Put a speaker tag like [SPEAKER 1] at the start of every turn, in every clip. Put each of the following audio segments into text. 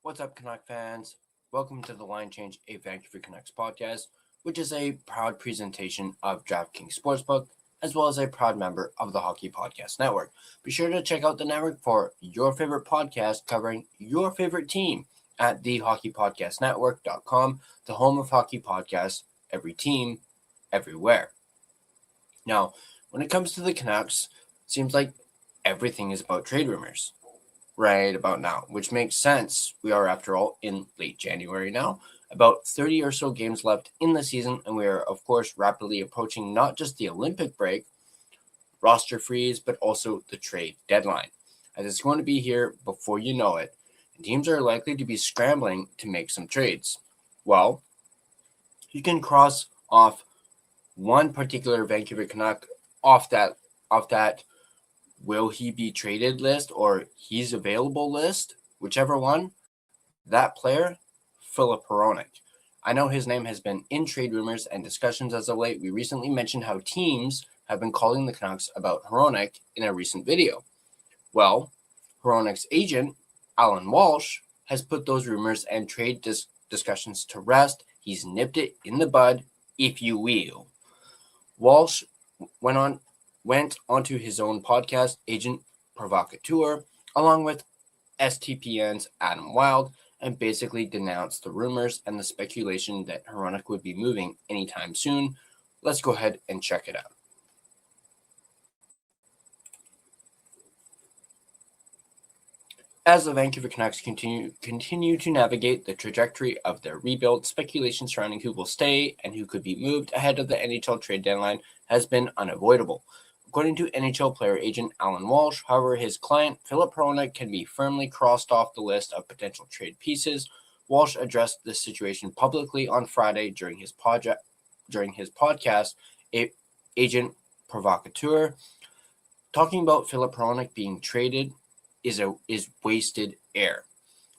[SPEAKER 1] What's up, Canuck fans? Welcome to the Line Change, a Vancouver Canucks podcast, which is a proud presentation of DraftKings Sportsbook, as well as a proud member of the Hockey Podcast Network. Be sure to check out the network for your favorite podcast covering your favorite team at thehockeypodcastnetwork.com, the home of hockey podcasts, every team, everywhere. Now, when it comes to the Canucks, it seems like everything is about trade rumors right about now, which makes sense. We are, after all, in late January now, about 30 or so games left in the season, and we are, of course, rapidly approaching not just the Olympic break, roster freeze, but also the trade deadline, as it's going to be here before you know it, and teams are likely to be scrambling to make some trades. Well, you can cross off one particular Vancouver Canuck off that will he be traded list or he's available list, whichever one, that player, Filip Hronek. I know his name has been in trade rumors and discussions as of late. We recently mentioned how teams have been calling the Canucks about Hronek in a recent video. Well, Hronek's agent, Alan Walsh, has put those rumors and trade discussions to rest. He's nipped it in the bud, if you will. Walsh went onto his own podcast, Agent Provocateur, along with STPN's Adam Wilde, and basically denounced the rumors and the speculation that Hronek would be moving anytime soon. Let's go ahead and check it out. As the Vancouver Canucks continue to navigate the trajectory of their rebuild, speculation surrounding who will stay and who could be moved ahead of the NHL trade deadline has been unavoidable. According to NHL player agent Alan Walsh, however, his client Filip Hronek can be firmly crossed off the list of potential trade pieces. Walsh addressed this situation publicly on Friday during his podcast, Agent Provocateur. Talking about Filip Hronek being traded is wasted air.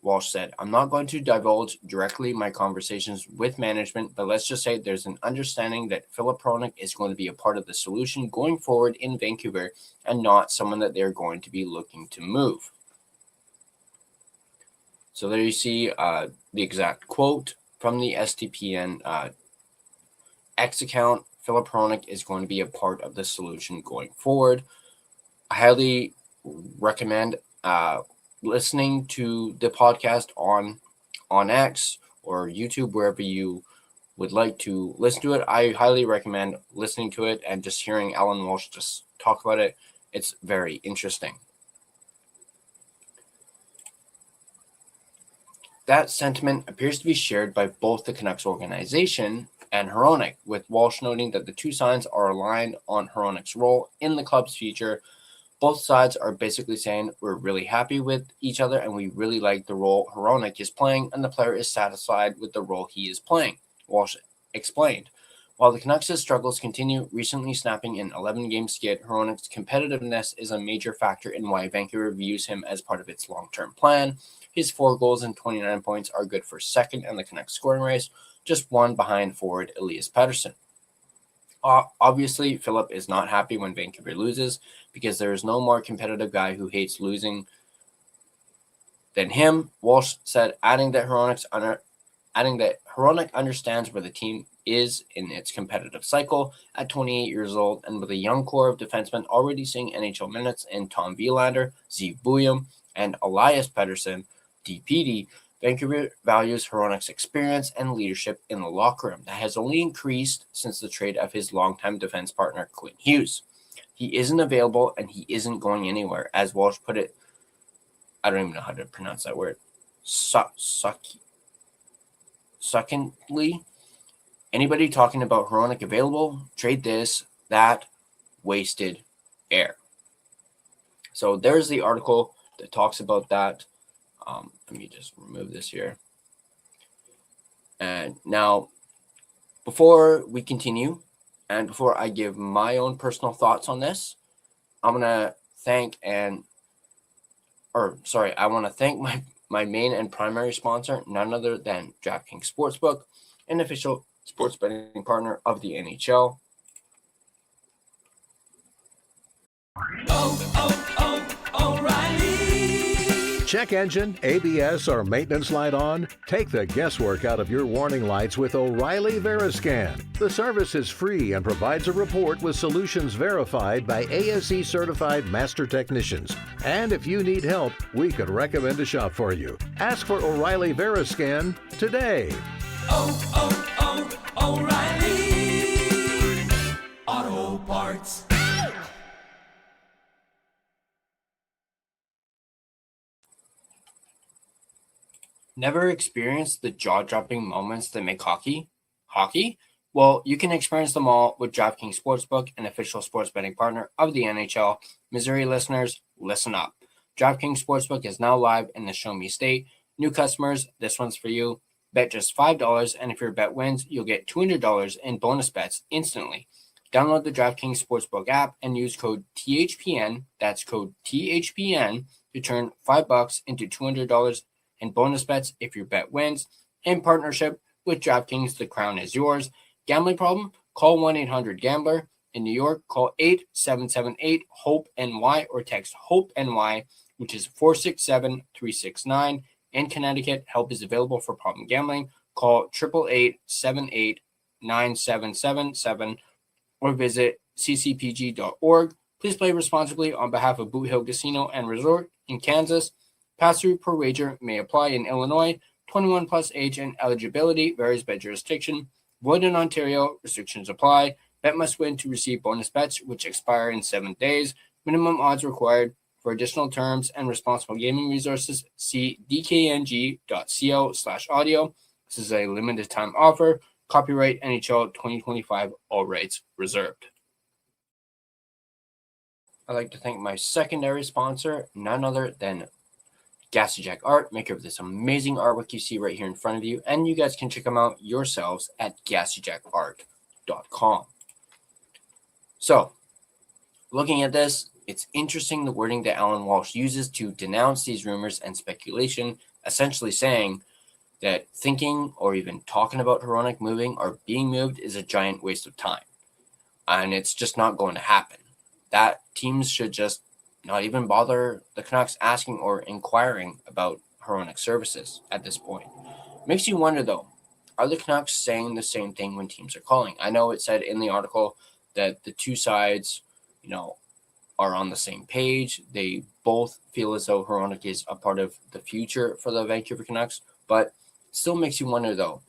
[SPEAKER 1] Walsh said, "I'm not going to divulge directly my conversations with management, but let's just say there's an understanding that Filip Hronek is going to be a part of the solution going forward in Vancouver and not someone that they're going to be looking to move." So there you see the exact quote from the STPN X account. Filip Hronek is going to be a part of the solution going forward. I highly recommend listening to the podcast on X or YouTube, wherever you would like to listen to it. I highly recommend listening to it and just hearing Alan Walsh just talk about it. It's very interesting. That sentiment appears to be shared by both the Canucks organization and Hronek, with Walsh noting that the two sides are aligned on Hronek's role in the club's future. Both sides are basically saying we're really happy with each other and we really like the role Hronek is playing, and the player is satisfied with the role he is playing, Walsh explained. While the Canucks' struggles continue, recently snapping an 11-game skid, Hronek's competitiveness is a major factor in why Vancouver views him as part of its long-term plan. His 4 goals and 29 points are good for second in the Canucks scoring race, just one behind forward Elias Pettersson. Obviously, Filip is not happy when Vancouver loses, because there is no more competitive guy who hates losing than him, Walsh said, adding that Hronek understands where the team is in its competitive cycle. At 28 years old and with a young core of defensemen already seeing NHL minutes in Tom Wielander, Zeev Buium, and Elias Pettersson, DPD, Vancouver values Hronek's experience and leadership in the locker room that has only increased since the trade of his longtime defense partner, Quinn Hughes. He isn't available and he isn't going anywhere, as Walsh put it. I don't even know how to pronounce that word. Secondly, anybody talking about Hronek available, trade this, that, wasted air. So there's the article that talks about that. Let me just remove this here. And now, before we continue, and before I give my own personal thoughts on this, I want to thank my main and primary sponsor, none other than DraftKings Sportsbook, an official sports betting partner of the NHL.
[SPEAKER 2] O'Reilly. Check engine, ABS, or maintenance light on? Take the guesswork out of your warning lights with O'Reilly Veriscan. The service is free and provides a report with solutions verified by ASE certified master technicians. And if you need help, we could recommend a shop for you. Ask for O'Reilly Veriscan today.
[SPEAKER 3] O'Reilly Auto Parts.
[SPEAKER 1] Never experienced the jaw-dropping moments that make hockey? Hockey? Well, you can experience them all with DraftKings Sportsbook, an official sports betting partner of the NHL. Missouri listeners, listen up. DraftKings Sportsbook is now live in the Show Me State. New customers, this one's for you. Bet just $5, and if your bet wins, you'll get $200 in bonus bets instantly. Download the DraftKings Sportsbook app and use code THPN, that's code THPN, to turn $5 into $200 in bonus bets if your bet wins. In partnership with DraftKings, the crown is yours. Gambling problem? Call 1-800-GAMBLER. In New York, call 877-8-HOPE-NY or text HOPE-NY, which is 467-369. In Connecticut, help is available for problem gambling. Call 888-78-9777 or visit ccpg.org. Please play responsibly on behalf of Boot Hill Casino and Resort in Kansas. Pass-through per wager may apply in Illinois. 21 plus age and eligibility varies by jurisdiction. Void in Ontario. Restrictions apply. Bet must win to receive bonus bets, which expire in 7 days. Minimum odds required. For additional terms and responsible gaming resources, see dkng.co/audio. This is a limited time offer. Copyright NHL 2025, all rights reserved. I'd like to thank my secondary sponsor, none other than Gassy Jack Art, maker of this amazing artwork you see right here in front of you. And you guys can check them out yourselves at GassyJackArt.com. So, looking at this, it's interesting the wording that Alan Walsh uses to denounce these rumors and speculation, essentially saying that thinking or even talking about Hronek moving or being moved is a giant waste of time. And it's just not going to happen. That teams should just not even bother the Canucks asking or inquiring about Hronek services at this point. Makes you wonder, though, are the Canucks saying the same thing when teams are calling? I know it said in the article that the two sides, are on the same page. They both feel as though Hronek is a part of the future for the Vancouver Canucks, but still makes you wonder, though,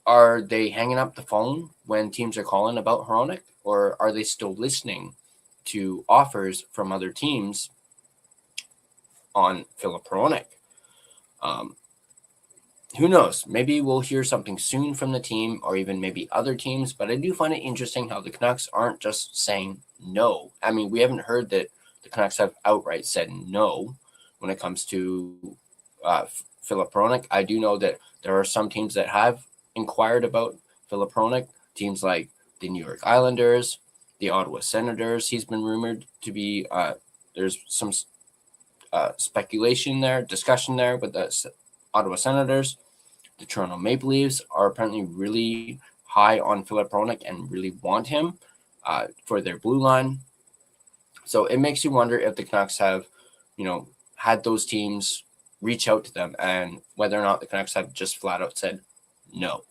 [SPEAKER 1] are they hanging up the phone when teams are calling about Hronek, or are they still listening to offers from other teams on Filip Hronek? Who knows? Maybe we'll hear something soon from the team or even maybe other teams, but I do find it interesting how the Canucks aren't just saying no. I mean, we haven't heard that the Canucks have outright said no when it comes to Filip Hronek. I do know that there are some teams that have inquired about Filip Hronek, teams like the New York Islanders, the Ottawa Senators. He's been rumored to be, there's some speculation there, discussion there with the Ottawa Senators. The Toronto Maple Leafs are apparently really high on Filip Hronek and really want him for their blue line. So it makes you wonder if the Canucks have, had those teams reach out to them and whether or not the Canucks have just flat out said no.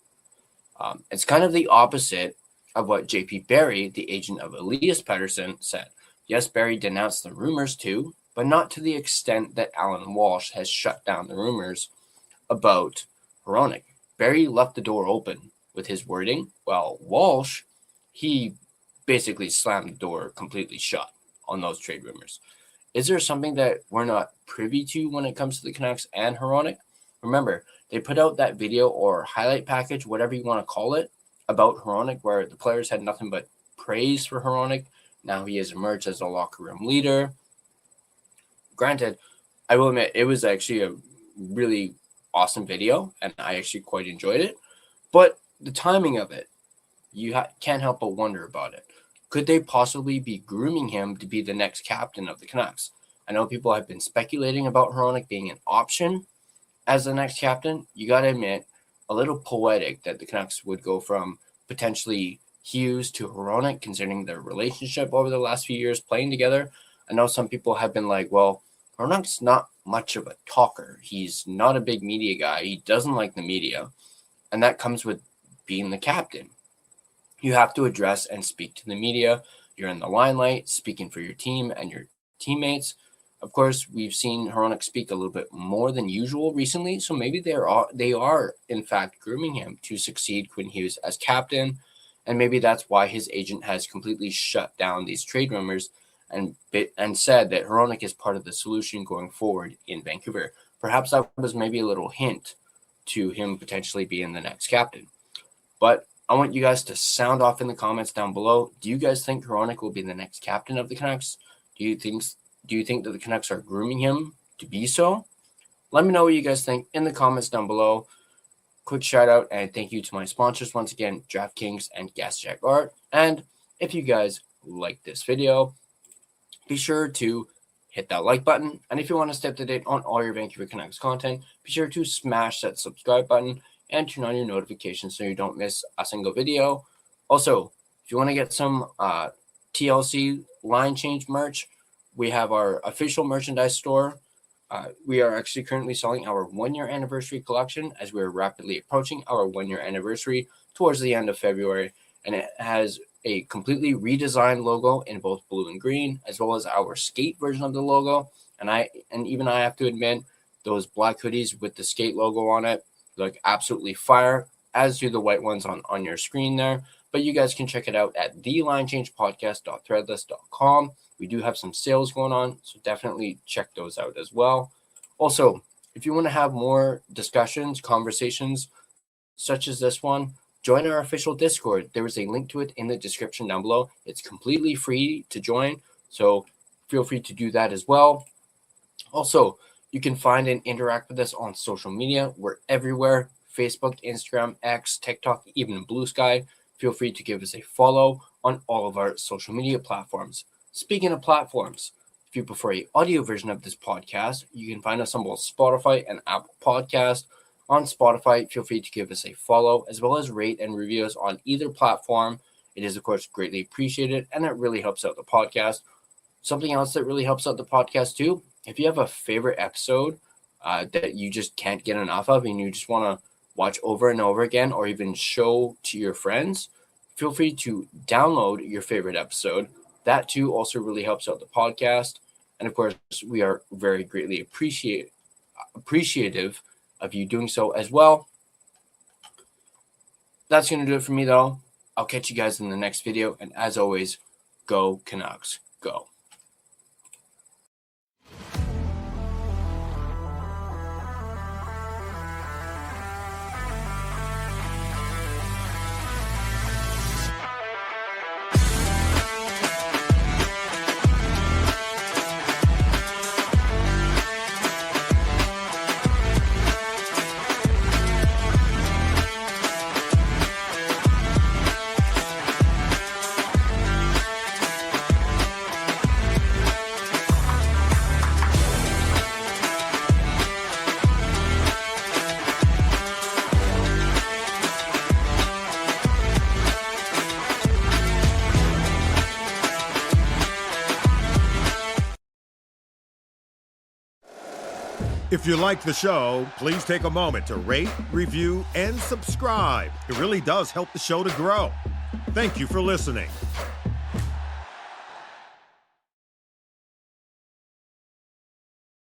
[SPEAKER 1] It's kind of the opposite of what J.P. Barry, the agent of Elias Pettersson, said. Yes, Barry denounced the rumors too, but not to the extent that Alan Walsh has shut down the rumors about Hronek. Barry left the door open with his wording, while Walsh, he basically slammed the door completely shut on those trade rumors. Is there something that we're not privy to when it comes to the Canucks and Hronek? Remember, they put out that video or highlight package, whatever you want to call it, about Hronek, where the players had nothing but praise for Hronek. Now he has emerged as a locker room leader. Granted, I will admit, it was actually a really awesome video, and I actually quite enjoyed it. But the timing of it, you can't help but wonder about it. Could they possibly be grooming him to be the next captain of the Canucks? I know people have been speculating about Hronek being an option as the next captain. You got to admit, a little poetic that the Canucks would go from potentially Hughes to Hronek, considering their relationship over the last few years playing together. I know some people have been like, well, Hronek's not much of a talker. He's not a big media guy. He doesn't like the media. And that comes with being the captain. You have to address and speak to the media. You're in the limelight, speaking for your team and your teammates. Of course, we've seen Hronek speak a little bit more than usual recently, so maybe they are in fact grooming him to succeed Quinn Hughes as captain, and maybe that's why his agent has completely shut down these trade rumors and said that Hronek is part of the solution going forward in Vancouver. Perhaps that was maybe a little hint to him potentially being the next captain. But I want you guys to sound off in the comments down below. Do you guys think Hronek will be the next captain of the Canucks? Do you think that the Canucks are grooming him to be so? Let me know what you guys think in the comments down below. Quick shout out and thank you to my sponsors once again, DraftKings and Gassy Jack Art. And if you guys like this video, be sure to hit that like button. And if you want to stay up to date on all your Vancouver Canucks content, be sure to smash that subscribe button and turn on your notifications so you don't miss a single video. Also, if you want to get some TLC line change merch, we have our official merchandise store. We are actually currently selling our 1-year anniversary collection as we're rapidly approaching our 1-year anniversary towards the end of February. And it has a completely redesigned logo in both blue and green, as well as our skate version of the logo. And even I have to admit, those black hoodies with the skate logo on it look absolutely fire, as do the white ones on your screen there. But you guys can check it out at thelinechangepodcast.threadless.com. We do have some sales going on, so definitely check those out as well. Also, if you want to have more discussions, conversations, such as this one, join our official Discord. There is a link to it in the description down below. It's completely free to join, so feel free to do that as well. Also, you can find and interact with us on social media. We're everywhere: Facebook, Instagram, X, TikTok, even Blue Sky. Feel free to give us a follow on all of our social media platforms. Speaking of platforms, if you prefer an audio version of this podcast, you can find us on both Spotify and Apple Podcast. On Spotify, feel free to give us a follow, as well as rate and review us on either platform. It is, of course, greatly appreciated, and it really helps out the podcast. Something else that really helps out the podcast, too, if you have a favorite episode that you just can't get enough of and you just want to watch over and over again, or even show to your friends, feel free to download your favorite episode. That too also really helps out the podcast. And of course, we are very greatly appreciative of you doing so as well. That's going to do it for me, though. I'll catch you guys in the next video. And as always, go Canucks, go.
[SPEAKER 4] If you like the show, please take a moment to rate, review, and subscribe. It really does help the show to grow. Thank you for listening.